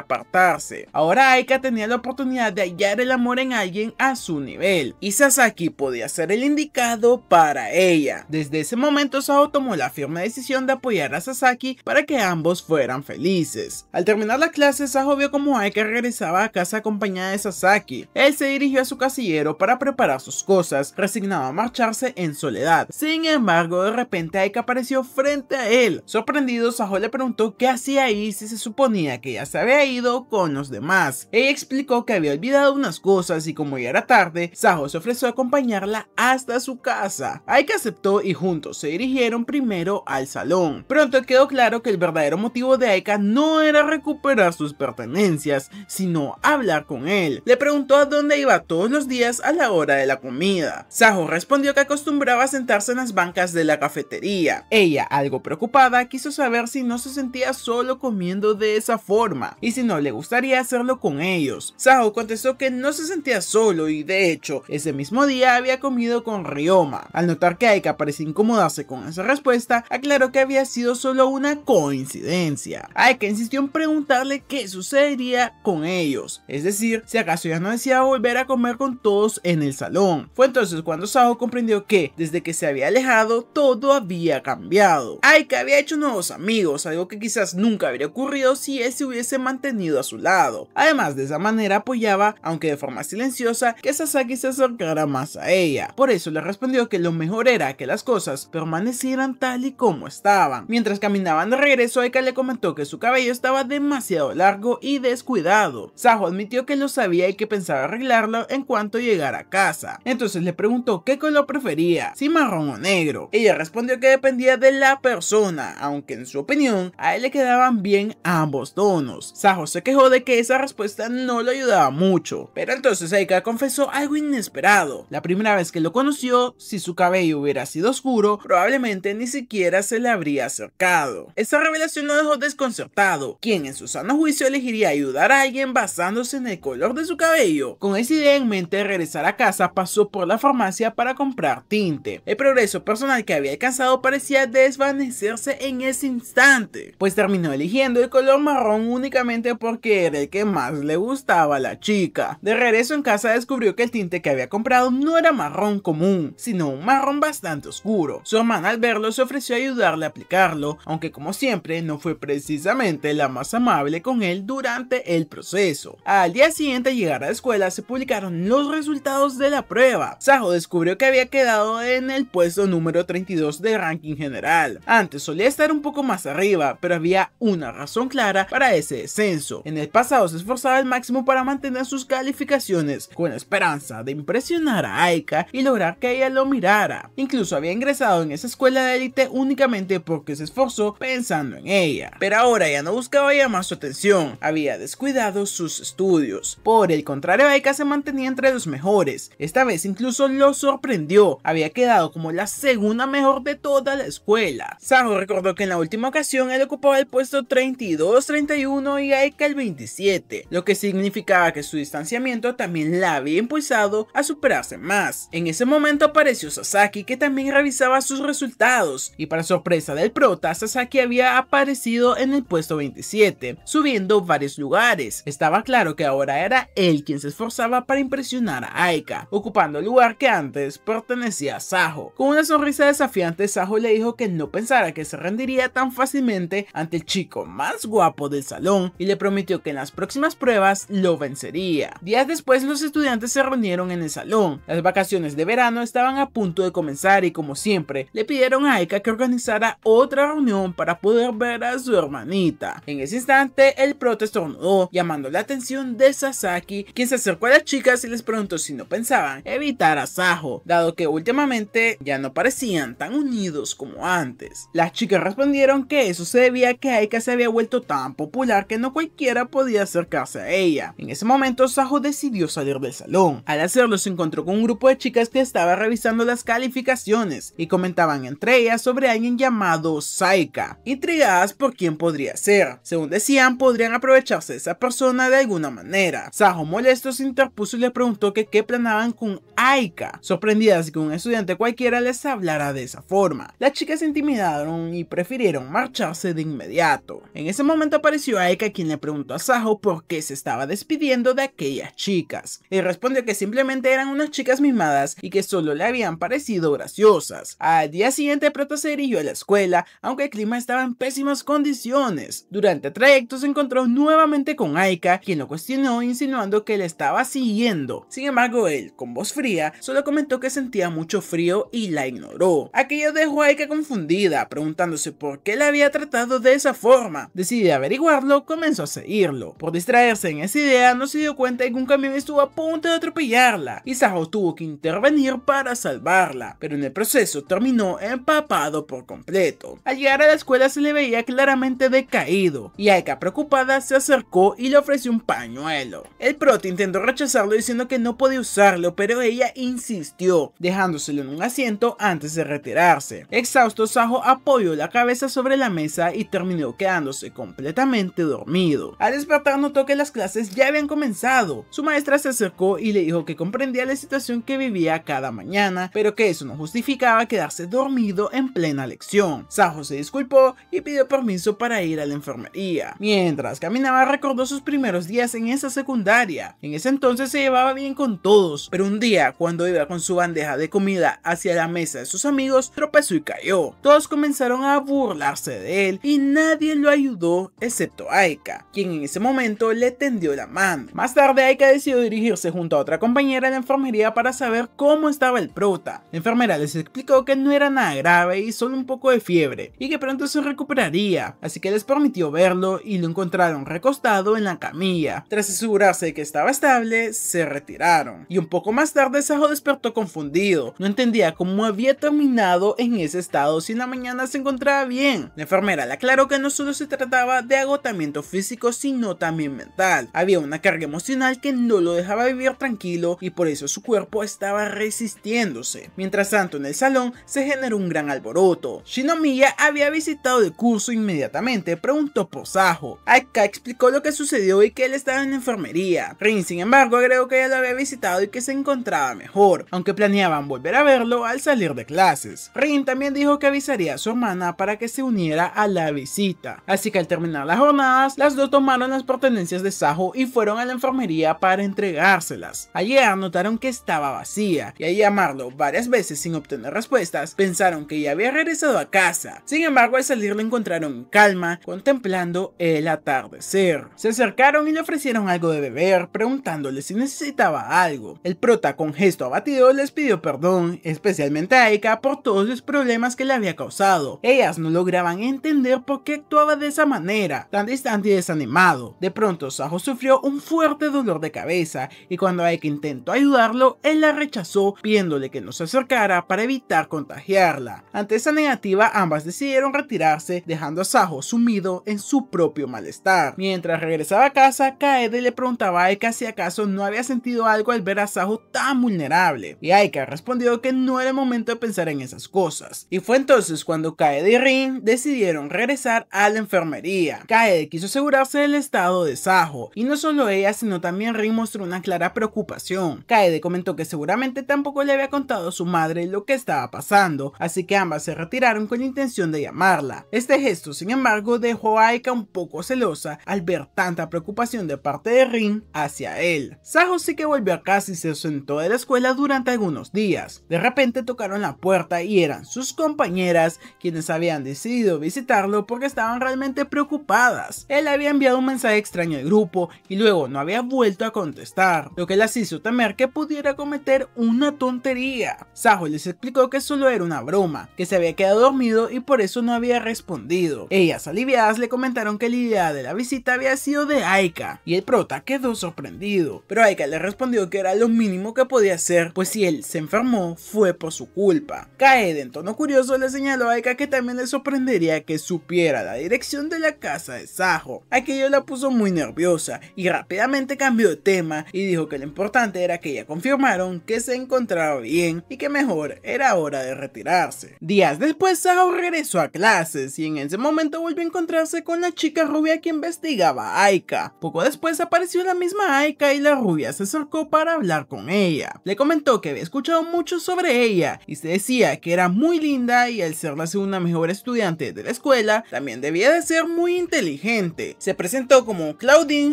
apartarse. Ahora Aika tenía la oportunidad de hallar el amor en alguien a su nivel, y Sasaki podía ser el indicado para ella. Desde ese momento, Saho tomó la firme decisión de apoyar a Sasaki para que ambos fueran felices. Al terminar la clase, Saho vio como Aika regresaba a casa acompañada de Sasaki. Él se dirigió a su casillero para preparar sus cosas, resignado a marcharse en soledad. Sin embargo, de repente Aika apareció frente a él. Sorprendido, Saho le preguntó qué hacía ahí si se suponía que ya se había ido con los demás. Ella explicó que había olvidado unas cosas y como ya era tarde, Saho se ofreció a acompañarla hasta su casa. Aika aceptó y juntos se dirigieron primero al salón. Pronto quedó claro que el verdadero motivo de Aika no era recuperar sus pertenencias, sino hablar con él. Le preguntó a dónde iba todos los días a la hora de la comida. Saho respondió que acostumbraba a sentarse en las bancas de la cafetería. Ella, algo preocupada, quiso saber si no se sentía solo comiendo de esa forma y si no le gustaría hacerlo con ellos. Saho contestó que no se sentía solo y de hecho ese mismo día había comido con Ryoma. Al notar que Aika parecía incomodarse con esa respuesta, aclaró que había sido solo una coincidencia. Aika insistió en preguntarle qué sucedería con ellos, es decir, si acaso ya no deseaba volver a comer con todos en el salón. Fue entonces cuando Saho comprendió que desde que se había alejado todo había cambiado. Aika había hecho nuevos amigos, algo que quizás nunca habría ocurrido si él se hubiese mantenido a su lado. Además, de esa manera apoyaba, aunque de forma silenciosa, que Sasaki se acercara más a ella. Por eso le respondió que lo mejor era que las cosas permanecieran tal y como estaban. Mientras caminaban de regreso, Aika le comentó que su cabello estaba demasiado largo y descuidado. Saho admitió que lo sabía y que pensaba arreglarlo en cuanto llegara a casa. Entonces le preguntó qué color prefería, si marrón o negro. Ella respondió que dependía de la persona, aunque en su opinión a él le quedaban bien ambos tonos. Saho se quejó de que esa respuesta no lo ayudaba mucho, pero entonces Aika confesó algo inesperado. La primera vez que lo conoció, si su cabello hubiera sido oscuro, probablemente ni siquiera se le habría acercado. Esta revelación lo dejó desconcertado. ¿Quién en su sano juicio elegiría ayudar a alguien basándose en el color de su cabello? Con esa idea en mente de regresar a casa, pasó por la farmacia para comprar tinte. El progreso personal que había alcanzado parecía desvanecerse en ese instante, pues terminó eligiendo el color marrón únicamente porque era el que más le gustaba a la chica. De regreso en casa descubrió que el tinte que había comprado no era marrón común, sino un marrón bastante oscuro. Su hermana al verlo se ofreció a ayudarle a aplicarlo, aunque como siempre no fue precisamente la más amable con él durante el proceso. Al día siguiente al llegar a la escuela se publicaron los resultados de la prueba. Saho descubrió que había quedado en el puesto número 32 de ranking general. Antes solía estar un poco más arriba, pero había una razón clara para ese descenso. En el pasado se esforzaba al máximo para mantener sus calificaciones, con la esperanza de impresionar a Aika y lograr que ella lo mirara. Incluso había ingresado en esa escuela de élite únicamente porque se esforzó pensando en ella. Pero ahora ya no buscaba llamar su atención, había descuidado sus estudios. Por el contrario, Aika se mantenía entre los mejores. Esta vez incluso lo sorprendió, había quedado como la segunda mejor de toda la escuela. Saho recordó que en la última ocasión él ocupaba el puesto 32-31 y Aika el 27, lo que significaba que su distanciamiento también la había impulsado a superarse más. En ese momento apareció Sasaki, que también revisaba sus resultados, y para sorpresa del prota, Sasaki había aparecido en el puesto 27, subiendo varios lugares. Estaba claro que ahora era él quien se esforzaba para impresionar a Aika, ocupando el lugar que antes pertenecía a Saho. Con una sonrisa desafiante, Saho le dijo que no pensara que se rendiría tan fácilmente ante el chico más guapo del salón y le prometió que en las próximas pruebas lo vencería. Días después, los estudiantes se reunieron en el salón. Las vacaciones de verano estaban a punto de comenzar y, como siempre, le pidieron a Aika que organizara otra reunión para poder ver a su hermanita. En ese instante, el prota estornudó, llamando la atención de Sasaki, quien se acercó a las chicas y les preguntó preguntó si no pensaban evitar a Sajo, dado que últimamente ya no parecían tan unidos como antes. Las chicas respondieron que eso se debía a que Aika se había vuelto tan popular que no cualquiera podía acercarse a ella. En ese momento Sajo decidió salir del salón. Al hacerlo se encontró con un grupo de chicas que estaba revisando las calificaciones y comentaban entre ellas sobre alguien llamado Saika, intrigadas por quién podría ser. Según decían, podrían aprovecharse de esa persona de alguna manera. Sajo, molesto, se interpuso y le preguntó que qué planeaban con Aika, sorprendidas de que un estudiante cualquiera les hablara de esa forma. Las chicas se intimidaron y prefirieron marcharse de inmediato. En ese momento apareció Aika, quien le preguntó a Sajo por qué se estaba despidiendo de aquellas chicas. Él respondió que simplemente eran unas chicas mimadas y que solo le habían parecido graciosas. Al día siguiente Prota se dirigió a la escuela, aunque el clima estaba en pésimas condiciones. Durante el trayecto se encontró nuevamente con Aika, quien lo cuestionó insinuando que le estaba siguiendo. Sin embargo, él, con voz fría, solo comentó que sentía mucho frío y la ignoró. Aquello dejó a Aika confundida, preguntándose por qué la había tratado de esa forma. Decidida averiguarlo, comenzó a seguirlo. Por distraerse en esa idea, no se dio cuenta de que un camión estuvo a punto de atropellarla y Sajo tuvo que intervenir para salvarla, pero en el proceso terminó empapado por completo. Al llegar a la escuela se le veía claramente decaído y Aika, preocupada, se acercó y le ofreció un pañuelo. El prota intentó rechazarlo diciendo que no podía usarlo, pero ella insistió, dejándoselo en un asiento antes de retirarse. Exhausto, Sajo apoyó la cabeza sobre la mesa y terminó quedándose completamente dormido. Al despertar notó que las clases ya habían comenzado. Su maestra se acercó y le dijo que comprendía la situación que vivía cada mañana, pero que eso no justificaba quedarse dormido en plena lección. Sajo se disculpó y pidió permiso para ir a la enfermería. Mientras caminaba recordó sus primeros días en esa secundaria. En ese entonces se llevaba bien con todos, pero un día cuando iba con su bandeja de comida hacia la mesa de sus amigos, tropezó y cayó. Todos comenzaron a burlarse de él y nadie lo ayudó excepto Aika, quien en ese momento le tendió la mano. Más tarde Aika decidió dirigirse junto a otra compañera a la enfermería para saber cómo estaba el prota. La enfermera les explicó que no era nada grave y solo un poco de fiebre y que pronto se recuperaría, así que les permitió verlo y lo encontraron recostado en la camilla. Tras asegurarse de que estaba estable, se retiraron. Y un poco más tarde Sajo despertó confundido, no entendía cómo había terminado en ese estado si en la mañana se encontraba bien. La enfermera le aclaró que no solo se trataba de agotamiento físico sino también mental. Había una carga emocional que no lo dejaba vivir tranquilo y por eso su cuerpo estaba resistiéndose. Mientras tanto en el salón se generó un gran alboroto. Shinomiya había visitado el curso inmediatamente, preguntó por Sajo. Aika explicó lo que sucedió y que él estaba en la enfermería. Rin, sin embargo, agregó que ella lo había visitado y que se encontraba mejor, aunque planeaban volver a verlo al salir de clases. Rin también dijo que avisaría a su hermana para que se uniera a la visita. Así que al terminar las jornadas, las dos tomaron las pertenencias de Sajo y fueron a la enfermería para entregárselas. Al llegar notaron que estaba vacía y al llamarlo varias veces sin obtener respuestas, pensaron que ya había regresado a casa. Sin embargo, al salir lo encontraron en calma, contemplando el atardecer. Se acercaron y le ofrecieron algo de beber, preguntándole si necesitaba algo. El prota, con gesto abatido, les pidió perdón, especialmente a Aika, por todos los problemas que le había causado. Ellas no lograban entender por qué actuaba de esa manera, tan distante y desanimado. De pronto, Sajo sufrió un fuerte dolor de cabeza y cuando Aika intentó ayudarlo, él la rechazó, pidiéndole que no se acercara para evitar contagiarla. Ante esa negativa, ambas decidieron retirarse, dejando a Sajo sumido en su propio malestar. Mientras regresaba a casa, Kaede le preguntaba a Aika si acaso no había sentido algo al ver a Sajo tan vulnerable, y Aika respondió que no era el momento de pensar en esas cosas. Y fue entonces cuando Kaede y Rin decidieron regresar a la enfermería. Kaede quiso asegurarse del estado de Sajo, y no solo ella sino también Rin mostró una clara preocupación. Kaede comentó que seguramente tampoco le había contado a su madre lo que estaba pasando, así que ambas se retiraron con la intención de llamarla. Este gesto, sin embargo, dejó a Aika un poco celosa al ver tanta preocupación de parte de Rin hacia él. Sajo sí que volvió a casa y se ausentó de la escuela durante algunos días. De repente tocaron la puerta y eran sus compañeras quienes habían decidido visitarlo porque estaban realmente preocupadas. Él había enviado un mensaje extraño al grupo y luego no había vuelto a contestar, lo que las hizo temer que pudiera cometer una tontería. Sajo les explicó que solo era una broma, que se había quedado dormido y por eso no había respondido. Ellas, aliviadas, le comentaron que la idea de la visita había sido de Aika y el prota quedó sorprendido, pero Aika le respondió respondió que era lo mínimo que podía hacer, pues si él se enfermó fue por su culpa. Kaede, en tono curioso, le señaló a Aika que también le sorprendería que supiera la dirección de la casa de Sajo. Aquello la puso muy nerviosa y rápidamente cambió de tema y dijo que lo importante era que ella confirmaron que se encontraba bien y que mejor era hora de retirarse. Días después, Sajo regresó a clases y en ese momento volvió a encontrarse con la chica rubia que investigaba a Aika. Poco después apareció la misma Aika y la rubia se acercó para hablar con ella. Le comentó que había escuchado mucho sobre ella y se decía que era muy linda y al ser la segunda mejor estudiante de la escuela, también debía de ser muy inteligente. Se presentó como Claudine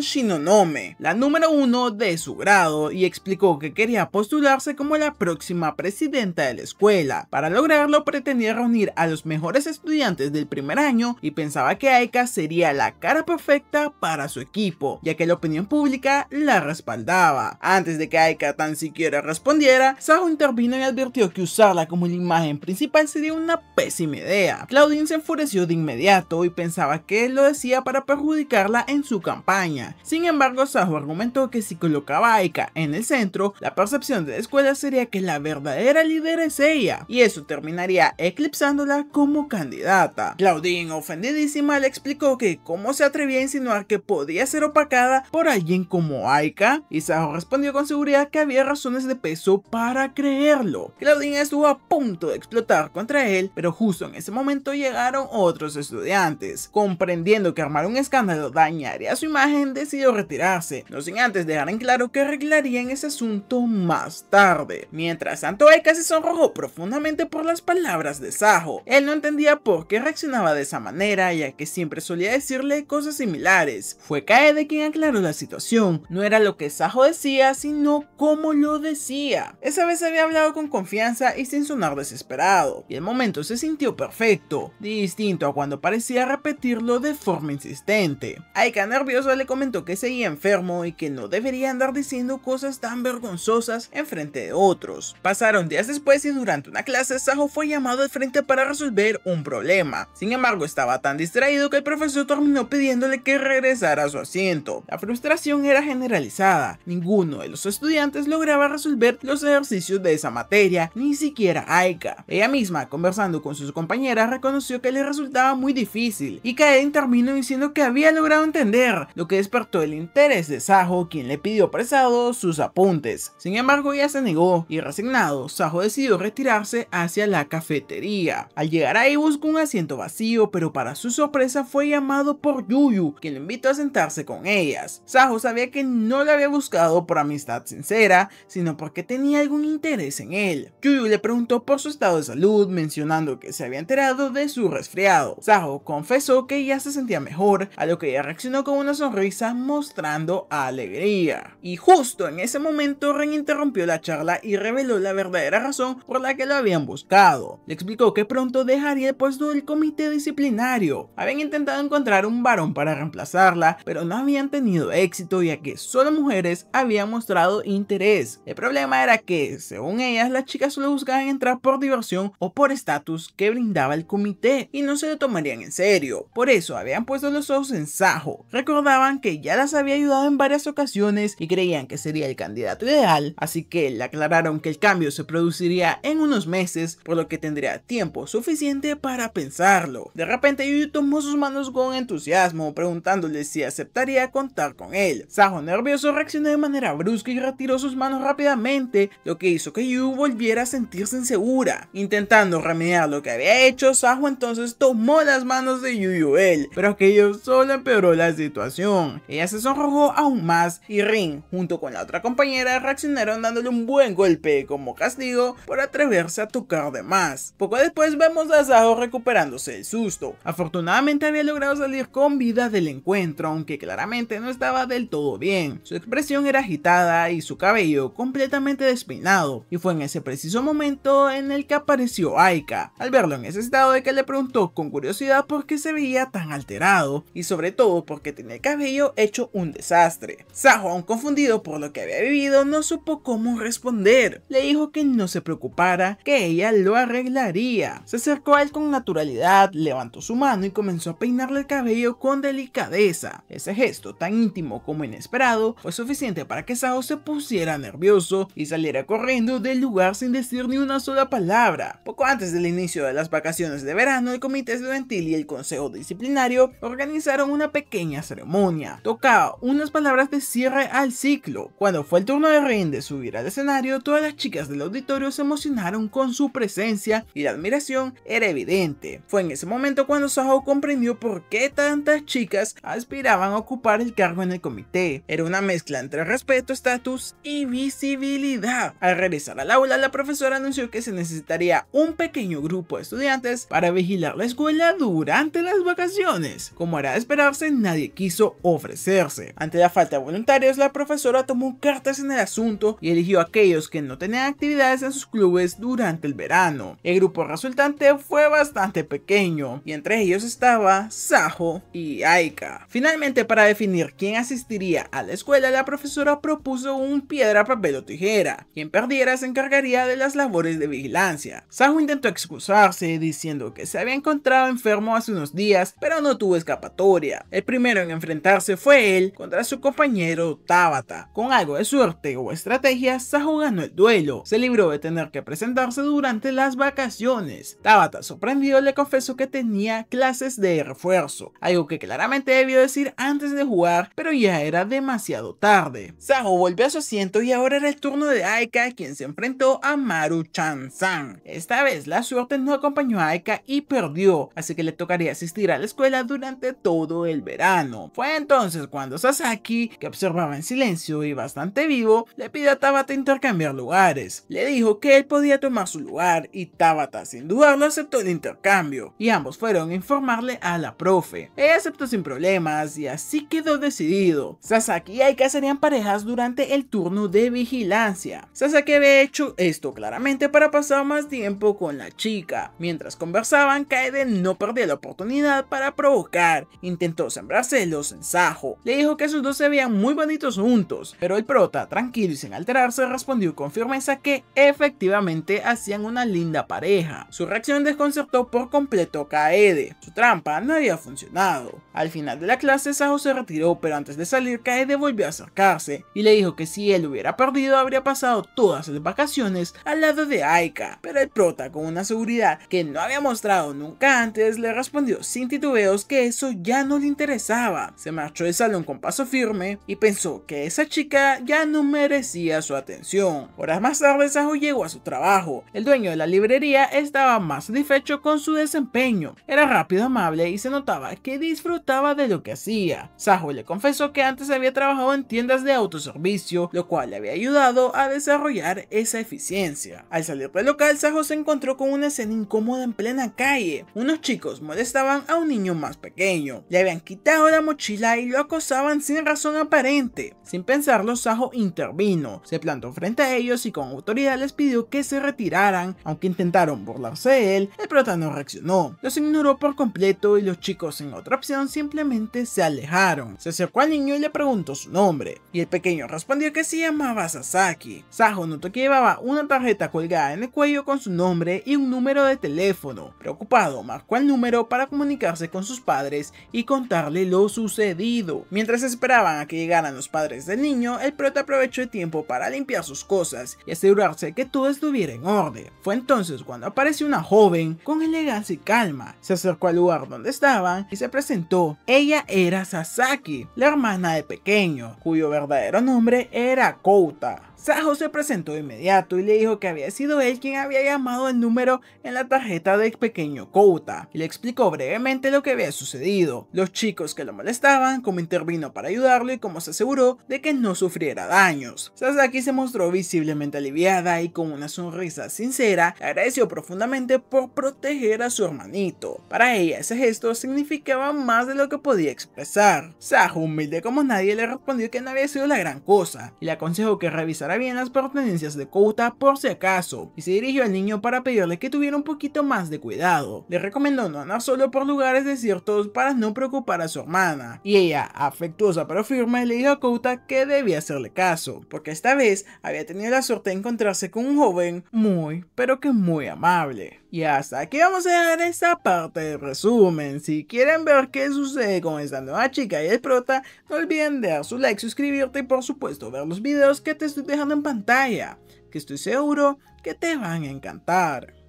Shinonome, la número 1 de su grado, y explicó que quería postularse como la próxima presidenta de la escuela. Para lograrlo pretendía reunir a los mejores estudiantes del primer año y pensaba que Aika sería la cara perfecta para su equipo, ya que la opinión pública la respaldaba. Antes de que Aika tan siquiera respondiera, Sajo intervino y advirtió que usarla como la imagen principal sería una pésima idea. Claudine se enfureció de inmediato y pensaba que él lo decía para perjudicarla en su campaña. Sin embargo, Sajo argumentó que si colocaba a Aika en el centro, la percepción de la escuela sería que la verdadera líder es ella, y eso terminaría eclipsándola como candidata. Claudine, ofendidísima, le explicó que cómo se atrevía a insinuar que podía ser opacada por alguien como Aika, y Sajo respondió con seguridad que había razones de peso para creerlo. Claudine estuvo a punto de explotar contra él, pero justo en ese momento llegaron otros estudiantes. Comprendiendo que armar un escándalo dañaría su imagen, decidió retirarse, no sin antes dejar en claro que arreglarían ese asunto más tarde. Mientras tanto, Aika se sonrojó profundamente por las palabras de Sajo. Él no entendía por qué reaccionaba de esa manera, ya que siempre solía decirle cosas similares. Fue Kaede quien aclaró la situación. No era lo que Sajo decía, sino cómo lo decía. Esa vez había hablado con confianza y sin sonar desesperado, y el momento se sintió perfecto, distinto a cuando parecía repetirlo de forma insistente. Aika, nervioso, le comentó que seguía enfermo y que no debería andar diciendo cosas tan vergonzosas en frente de otros. Pasaron días después y durante una clase Sajo fue llamado al frente para resolver un problema. Sin embargo, estaba tan distraído que el profesor terminó pidiéndole que regresara a su asiento. La frustración era generalizada. Ninguno de los estudiantes lograba resolver los ejercicios de esa materia, ni siquiera Aika. Ella misma, conversando con sus compañeras, reconoció que le resultaba muy difícil, y Kaede terminó diciendo que había logrado entender, lo que despertó el interés de Sajo, quien le pidió prestado sus apuntes. Sin embargo, ella se negó, y resignado, Sajo decidió retirarse hacia la cafetería. Al llegar ahí buscó un asiento vacío, pero para su sorpresa fue llamado por Yuyu, quien lo invitó a sentarse con ellas. Sajo sabía que no lo había buscado por amistad sincera, sino porque tenía algún interés en él. Yuyu le preguntó por su estado de salud, mencionando que se había enterado de su resfriado. Sajo confesó que ya se sentía mejor, a lo que ella reaccionó con una sonrisa mostrando alegría. Y justo en ese momento Ren interrumpió la charla y reveló la verdadera razón por la que lo habían buscado. Le explicó que pronto dejaría el puesto del comité disciplinario. Habían intentado encontrar un varón para reemplazarla, pero no habían tenido éxito, ya que solo mujeres habían mostrado interés. El problema era que, según ellas, las chicas solo buscaban entrar por diversión o por estatus que brindaba el comité y no se lo tomarían en serio. Por eso habían puesto los ojos en Sajo. Recordaban que ya las había ayudado en varias ocasiones y creían que sería el candidato ideal, así que le aclararon que el cambio se produciría en unos meses, por lo que tendría tiempo suficiente para pensarlo. De repente Yuyu tomó sus manos con entusiasmo, preguntándole si aceptaría contar con él. Sajo, nervioso, reaccionó de manera brusca y retiró sus manos rápidamente, lo que hizo que Yuyu volviera a sentirse insegura. Intentando remediar lo que había hecho, Sajo entonces tomó las manos de Yuyu, pero aquello solo empeoró la situación. Ella se sonrojó aún más y Rin, junto con la otra compañera, reaccionaron dándole un buen golpe como castigo por atreverse a tocar de más. Poco después vemos a Sajo recuperándose del susto. Afortunadamente había logrado salir con vida del encuentro, aunque claramente no estaba del todo bien. Su expresión era agitada y su cabello completamente despeinado, y fue en ese preciso momento en el que apareció Aika. Al verlo en ese estado, de que le preguntó con curiosidad por qué se veía tan alterado, y sobre todo porque tenía el cabello hecho un desastre. Sajo, aún confundido por lo que había vivido, no supo cómo responder. Le dijo que no se preocupara, que ella lo arreglaría. Se acercó a él con naturalidad, levantó su mano y comenzó a peinarle el cabello con delicadeza. Ese gesto, tan íntimo como inesperado, fue suficiente para que Sajo Saho se pusiera nervioso y saliera corriendo del lugar sin decir ni una sola palabra. Poco antes del inicio de las vacaciones de verano, el comité estudiantil y el consejo disciplinario organizaron una pequeña ceremonia. Tocaba unas palabras de cierre al ciclo. Cuando fue el turno de Rin de subir al escenario, todas las chicas del auditorio se emocionaron con su presencia y la admiración era evidente. Fue en ese momento cuando Saho comprendió por qué tantas chicas aspiraban a ocupar el cargo en el comité. Era una mezcla entre respeto, estatus y visibilidad. Al regresar al aula, la profesora anunció que se necesitaría un pequeño grupo de estudiantes para vigilar la escuela durante las vacaciones. Como era de esperarse, nadie quiso ofrecerse. Ante la falta de voluntarios, la profesora tomó cartas en el asunto y eligió a aquellos que no tenían actividades en sus clubes durante el verano. El grupo resultante fue bastante pequeño y entre ellos estaba Saho y Aika. Finalmente, para definir quién asistiría a la escuela, la profesora propuso un piedra, papel o tijera. Quien perdiera se encargaría de las labores de vigilancia. Saho intentó excusarse diciendo que se había encontrado enfermo hace unos días, pero no tuvo escapatoria. El primero en enfrentarse fue él contra su compañero Tabata. Con algo de suerte o estrategia, Saho ganó el duelo. Se libró de tener que presentarse durante las vacaciones. Tabata, sorprendido, le confesó que tenía clases de refuerzo, algo que claramente debió decir antes de jugar, pero ya era demasiado tarde. Saho volvió a su asiento y ahora era el turno de Aika, quien se enfrentó a Maru-chan-san. Esta vez la suerte no acompañó a Aika y perdió, así que le tocaría asistir a la escuela durante todo el verano. Fue entonces cuando Sasaki, que observaba en silencio y bastante vivo, le pidió a Tabata intercambiar lugares. Le dijo que él podía tomar su lugar y Tabata, sin dudarlo, aceptó el intercambio y ambos fueron a informarle a la profe. Ella aceptó sin problemas y así quedó decidido. Sasaki y Aika serían parejas durante el turno de vigilancia. Sasaki había hecho esto claramente para pasar más tiempo con la chica. Mientras conversaban, Kaede no perdía la oportunidad para provocar. Intentó sembrar celos en Saho. Le dijo que sus dos se veían muy bonitos juntos, pero el prota, tranquilo y sin alterarse, respondió con firmeza que efectivamente hacían una linda pareja. Su reacción desconcertó por completo a Kaede. Su trampa no había funcionado. Al final de la clase, Saho se retiró, pero antes de salir, Kaede volvió a acercarse y le dijo que si él hubiera perdido, habría pasado todas las vacaciones al lado de Aika. Pero el prota, con una seguridad que no había mostrado nunca antes, le respondió sin titubeos que eso ya no le interesaba. Se marchó del salón con paso firme y pensó que esa chica ya no merecía su atención. Horas más tarde, Saho llegó a su trabajo. El dueño de la librería estaba más satisfecho con su desempeño. Era rápido, amable y se notaba que disfrutaba de lo que hacía. Saho le confesó que antes había trabajado en tiendas de autoservicio, lo cual le había ayudado a desarrollar esa eficiencia. Al salir del local, Saho se encontró con una escena incómoda en plena calle. Unos chicos molestaban a un niño más pequeño. Le habían quitado la mochila y lo acosaban sin razón aparente. Sin pensarlo, Saho intervino. Se plantó frente a ellos y con autoridad les pidió que se retiraran. Aunque intentaron burlarse de él, el prota no reaccionó. Los ignoró por completo y los chicos, sin otra opción, simplemente se alejaron. Se acercó al niño y le preguntó su nombre, y el pequeño respondió que se llamaba Sasaki. Saho notó que llevaba una tarjeta colgada en el cuello con su nombre y un número de teléfono. Preocupado, marcó el número para comunicarse con sus padres y contarle lo sucedido. Mientras esperaban a que llegaran los padres del niño, el prota aprovechó el tiempo para limpiar sus cosas y asegurarse de que todo estuviera en orden. Fue entonces cuando apareció una joven con elegancia y calma. Se acercó al lugar donde estaban y se presentó. Ella era Sasaki, la hermana de pequeño, cuyo verdadero nombre era Kouta. Saho se presentó de inmediato y le dijo que había sido él quien había llamado el número en la tarjeta del pequeño Kouta, y le explicó brevemente lo que había sucedido, los chicos que lo molestaban, cómo intervino para ayudarlo y cómo se aseguró de que no sufriera daños. Sasaki se mostró visiblemente aliviada y con una sonrisa sincera le agradeció profundamente por proteger a su hermanito. Para ella ese gesto significaba más de lo que podía expresar. Saho, humilde como nadie, le respondió que no había sido la gran cosa y le aconsejó que revisara revisara bien las pertenencias de Kouta por si acaso, y se dirigió al niño para pedirle que tuviera un poquito más de cuidado. Le recomendó no andar solo por lugares desiertos para no preocupar a su hermana, y ella, afectuosa pero firme, le dijo a Kouta que debía hacerle caso, porque esta vez había tenido la suerte de encontrarse con un joven muy, pero que muy amable. Y hasta aquí vamos a dejar esta parte del resumen. Si quieren ver qué sucede con esta nueva chica y el prota, no olviden dar su like, suscribirte y por supuesto ver los videos que te estoy dejando en pantalla, que estoy seguro que te van a encantar.